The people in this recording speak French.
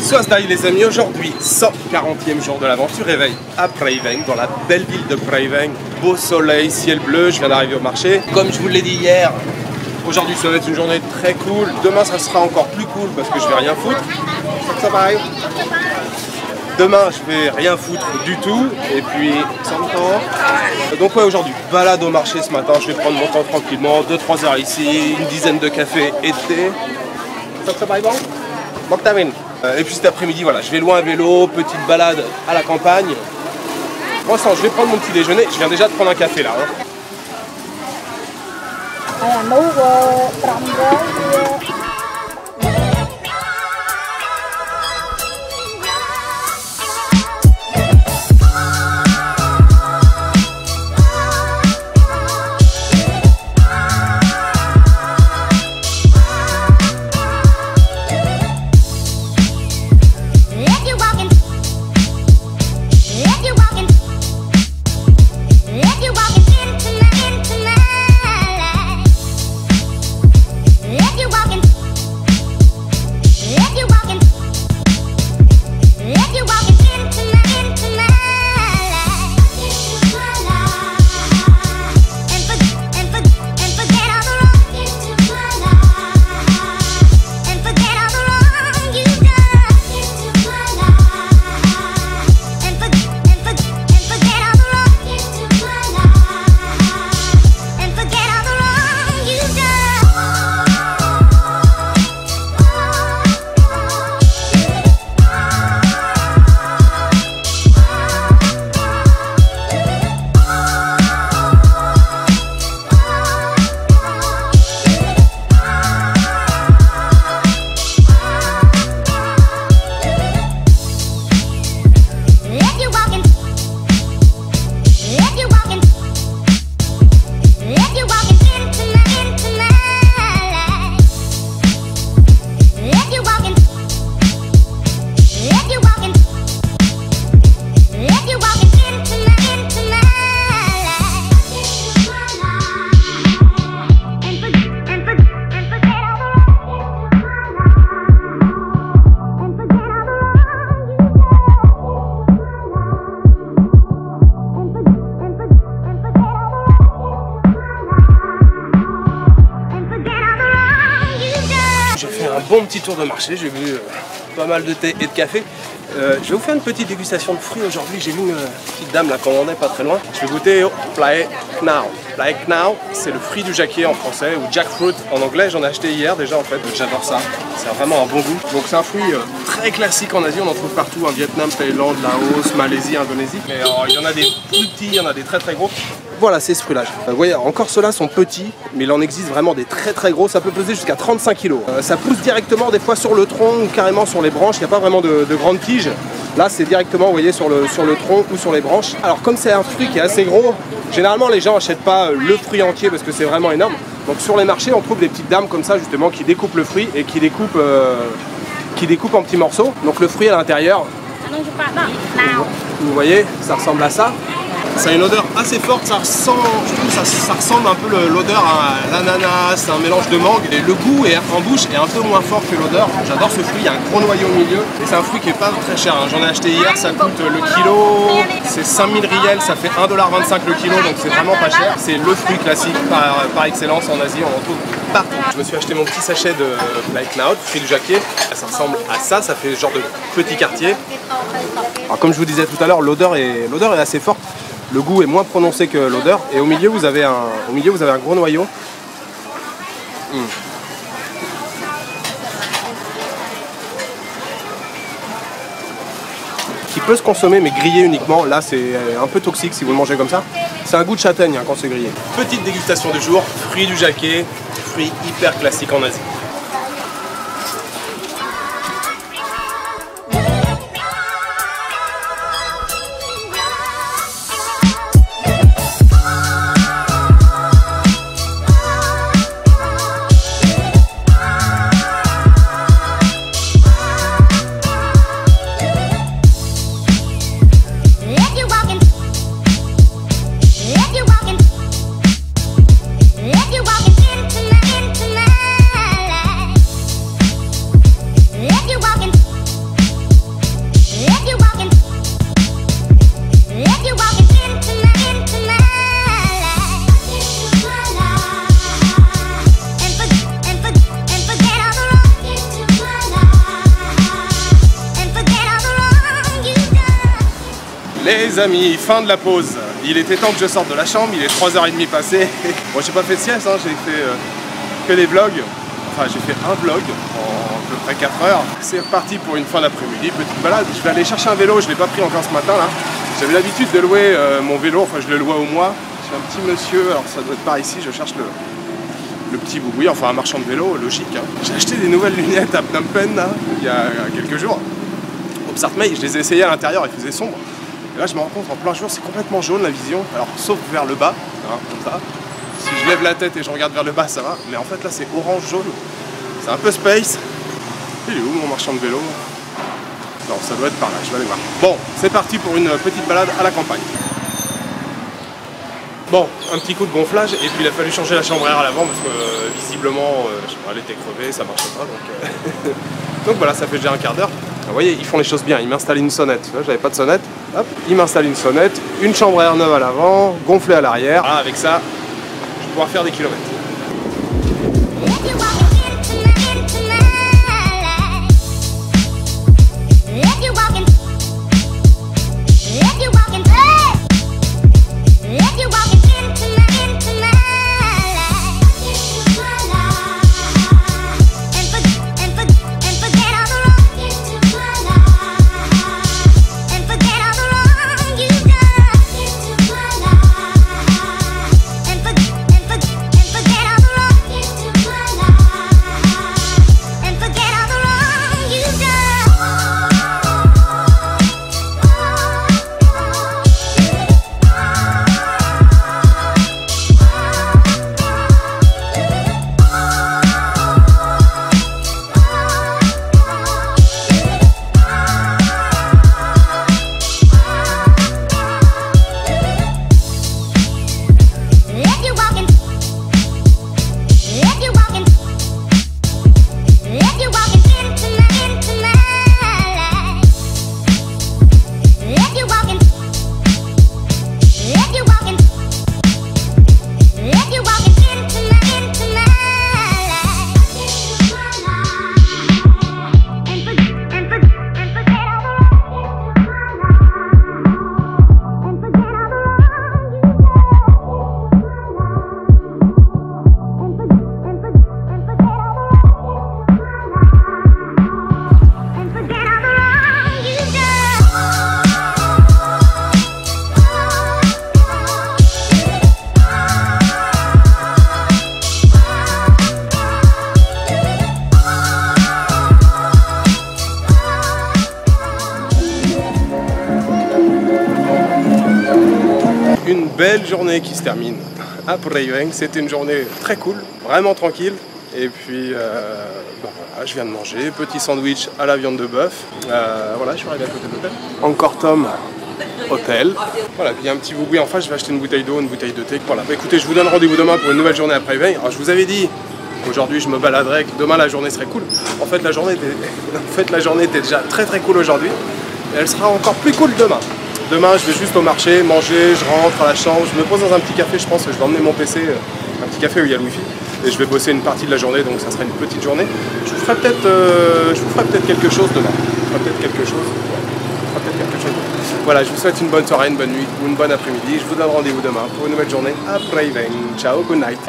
Soasdaï les amis, aujourd'hui 140e jour de l'aventure, réveil à Prijveng, dans la belle ville de Prijveng. Beau soleil, ciel bleu, je viens d'arriver au marché. Comme je vous l'ai dit hier, aujourd'hui ça va être une journée très cool. Demain ça sera encore plus cool parce que je vais rien foutre. Ça va. Demain je vais rien foutre du tout. Et puis donc ouais, aujourd'hui balade au marché ce matin. Je vais prendre mon temps tranquillement, 2-3 heures ici, une dizaine de cafés et de thé. Ça va bon? Et puis cet après-midi, voilà, je vais loin à vélo, petite balade à la campagne. Pour l'instant, je vais prendre mon petit déjeuner. Je viens déjà de prendre un café là. Bon petit tour de marché, j'ai vu pas mal de thé et de café. Je vais vous faire une petite dégustation de fruits aujourd'hui. J'ai vu une petite dame là qu'on en est pas très loin. Je vais goûter au Plae Knau. Plae Knau, c'est le fruit du jacquier en français ou jackfruit en anglais. J'en ai acheté hier déjà en fait, j'adore ça. C'est vraiment un bon goût. Donc c'est un fruit très classique en Asie, on en trouve partout, en Vietnam, Thaïlande, Laos, Malaisie, Indonésie. Mais il y en a des plus petits, il y en a des très très gros. Voilà, c'est ce fruit-là. Vous voyez, encore ceux-là sont petits, mais il en existe vraiment des très très gros. Ça peut peser jusqu'à 35 kg. Ça pousse directement des fois sur le tronc ou carrément sur les branches. Il n'y a pas vraiment de grandes tiges. Là, c'est directement, vous voyez, sur le tronc ou sur les branches. Alors, comme c'est un fruit qui est assez gros, généralement les gens n'achètent pas le fruit entier parce que c'est vraiment énorme. Donc sur les marchés, on trouve des petites dames comme ça justement qui découpent le fruit et qui découpent en petits morceaux. Donc le fruit à l'intérieur, vous voyez, ça ressemble à ça. Ça a une odeur assez forte, ça ressemble un peu l'odeur à l'ananas, c'est un mélange de mangue. Et le goût en bouche est un peu moins fort que l'odeur. J'adore ce fruit, il y a un gros noyau au milieu. Et c'est un fruit qui est pas très cher, hein. J'en ai acheté hier, ça coûte le kilo, c'est 5000 riels, ça fait 1,25 $ le kilo, donc c'est vraiment pas cher. C'est le fruit classique par excellence en Asie, on en trouve partout. Je me suis acheté mon petit sachet de Plae Knau, fruit du jacquier. Ça ressemble à ça, ça fait genre de petit quartier. Alors comme je vous disais tout à l'heure, l'odeur est assez forte. Le goût est moins prononcé que l'odeur. Et au milieu, vous avez un gros noyau. Qui peut se consommer, mais grillé uniquement. Là, c'est un peu toxique si vous le mangez comme ça. C'est un goût de châtaigne hein, quand c'est grillé. Petite dégustation du jour. Fruit du jacquier. Fruit hyper classique en Asie. Yeah. les amis, fin de la pause. Il était temps que je sorte de la chambre, il est 3h30 passé. Bon, j'ai pas fait de sieste, hein, j'ai fait que des vlogs. Enfin, j'ai fait un vlog en à peu près 4 heures. C'est reparti pour une fin d'après-midi, petite balade. Je vais aller chercher un vélo, je l'ai pas pris encore ce matin là. J'avais l'habitude de louer mon vélo, enfin je le louais au mois. Je suis un petit monsieur, alors ça doit être par ici, je cherche le petit boubouille, enfin un marchand de vélo, logique. Hein. J'ai acheté des nouvelles lunettes à Phnom Penh là, il y a quelques jours. Au Psartmey, je les ai essayées à l'intérieur, il faisait sombre. Et là je me rends compte en plein jour, c'est complètement jaune la vision, alors sauf vers le bas, hein, comme ça. Si je lève la tête et je regarde vers le bas, ça va, mais en fait là c'est orange-jaune. C'est un peu space. Il est où mon marchand de vélo? Non, ça doit être par là, je vais aller voir. Bon, c'est parti pour une petite balade à la campagne. Bon, un petit coup de gonflage, et puis il a fallu changer la chambre à air à l'avant parce que visiblement, je sais pas, elle était crevée, ça marchait pas. Donc, donc voilà, ça fait déjà un quart d'heure. Vous voyez, ils font les choses bien. Ils m'installent une sonnette. J'avais pas de sonnette. Hop, ils m'installent une sonnette, une chambre à air neuve à l'avant, gonflée à l'arrière. Ah, avec ça, je vais pouvoir faire des kilomètres. Une belle journée qui se termine à Preyveng. C'était une journée très cool, vraiment tranquille. Et puis bon, voilà, je viens de manger, petit sandwich à la viande de bœuf. Voilà, je suis arrivé à côté de l'hôtel. Encore Tom, hôtel. Voilà, puis il y a un petit boubouille en face, je vais acheter une bouteille d'eau, une bouteille de thé. Voilà, bah, écoutez, je vous donne rendez-vous demain pour une nouvelle journée à Preyveng. Alors je vous avais dit qu'aujourd'hui je me baladerais, que demain la journée serait cool. En fait la journée était déjà très cool aujourd'hui. Et elle sera encore plus cool demain. Demain, je vais juste au marché, manger, je rentre à la chambre, je me pose dans un petit café, je pense que je vais emmener mon PC, un petit café où il y a le wifi, et je vais bosser une partie de la journée, donc ça sera une petite journée. Je vous ferai peut-être quelque chose demain. Je ferai peut-être quelque chose. Voilà, je vous souhaite une bonne soirée, une bonne nuit ou une bonne après-midi. Je vous donne rendez-vous demain pour une nouvelle journée à Preyveng. Ciao, good night.